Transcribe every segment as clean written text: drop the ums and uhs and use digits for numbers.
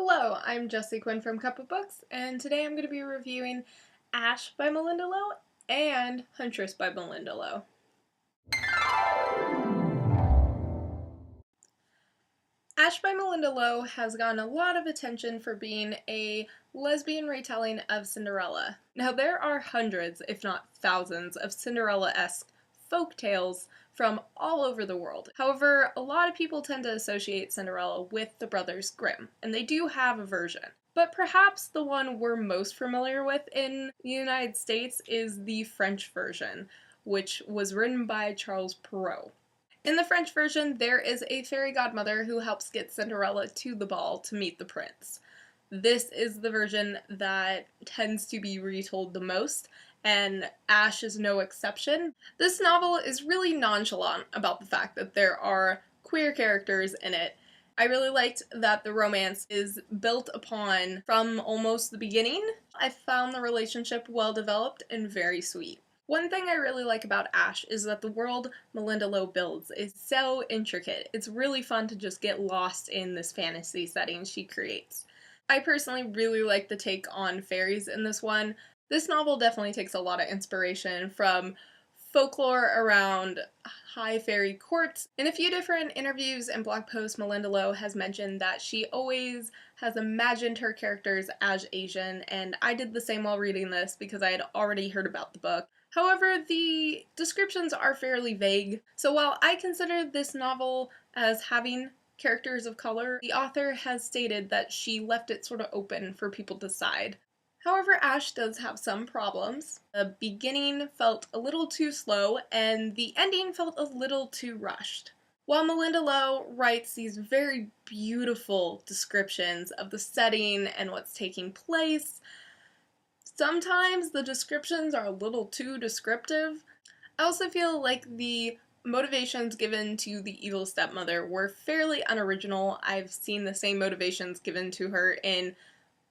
Hello, I'm Jessie Quinn from Cup of Books, and today I'm going to be reviewing Ash by Malinda Lo and Huntress by Malinda Lo. Ash by Malinda Lo has gotten a lot of attention for being a lesbian retelling of Cinderella. Now, there are hundreds, if not thousands, of Cinderella-esque folk tales from all over the world. However, a lot of people tend to associate Cinderella with the Brothers Grimm, and they do have a version. But perhaps the one we're most familiar with in the United States is the French version, which was written by Charles Perrault. In the French version, there is a fairy godmother who helps get Cinderella to the ball to meet the prince. This is the version that tends to be retold the most, and Ash is no exception. This novel is really nonchalant about the fact that there are queer characters in it. I really liked that the romance is built upon from almost the beginning. I found the relationship well developed and very sweet. One thing I really like about Ash is that the world Malinda Lo builds is so intricate. It's really fun to just get lost in this fantasy setting she creates. I personally really like the take on fairies in this one. This novel definitely takes a lot of inspiration from folklore around high fairy courts. In a few different interviews and blog posts, Malinda Lo has mentioned that she always has imagined her characters as Asian, and I did the same while reading this because I had already heard about the book. However, the descriptions are fairly vague, so while I consider this novel as having characters of color, the author has stated that she left it sort of open for people to decide. However, Ash does have some problems. The beginning felt a little too slow, and the ending felt a little too rushed. While Malinda Lo writes these very beautiful descriptions of the setting and what's taking place, sometimes the descriptions are a little too descriptive. I also feel like the motivations given to the evil stepmother were fairly unoriginal. I've seen the same motivations given to her in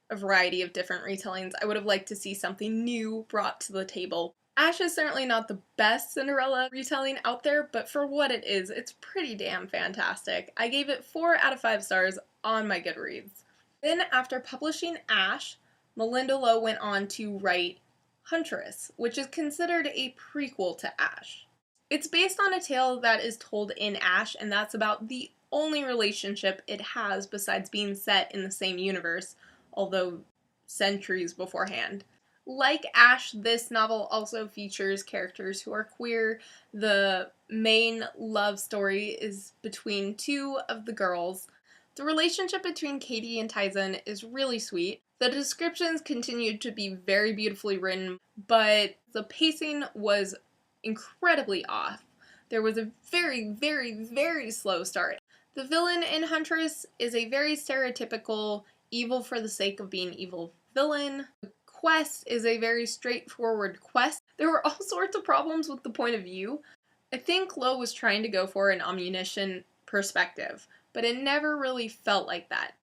a variety of different retellings. I would have liked to see something new brought to the table. Ash is certainly not the best Cinderella retelling out there, but for what it is, it's pretty damn fantastic. I gave it 4 out of 5 stars on my Goodreads. Then, after publishing Ash, Malinda Lo went on to write Huntress, which is considered a prequel to Ash. It's based on a tale that is told in Ash, and that's about the only relationship it has besides being set in the same universe, although centuries beforehand. Like Ash, this novel also features characters who are queer. The main love story is between 2 of the girls. The relationship between Katie and Tyson is really sweet. The descriptions continued to be very beautifully written, but the pacing was incredibly off. There was a very, very, very slow start. The villain in Huntress is a very stereotypical evil for the sake of being evil villain. The quest is a very straightforward quest. There were all sorts of problems with the point of view. I think Lo was trying to go for an omniscient perspective, but it never really felt like that.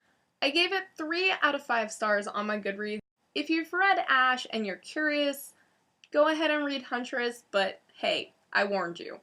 I gave it 3 out of 5 stars on my Goodreads. If you've read Ash and you're curious, go ahead and read Huntress, but hey, I warned you.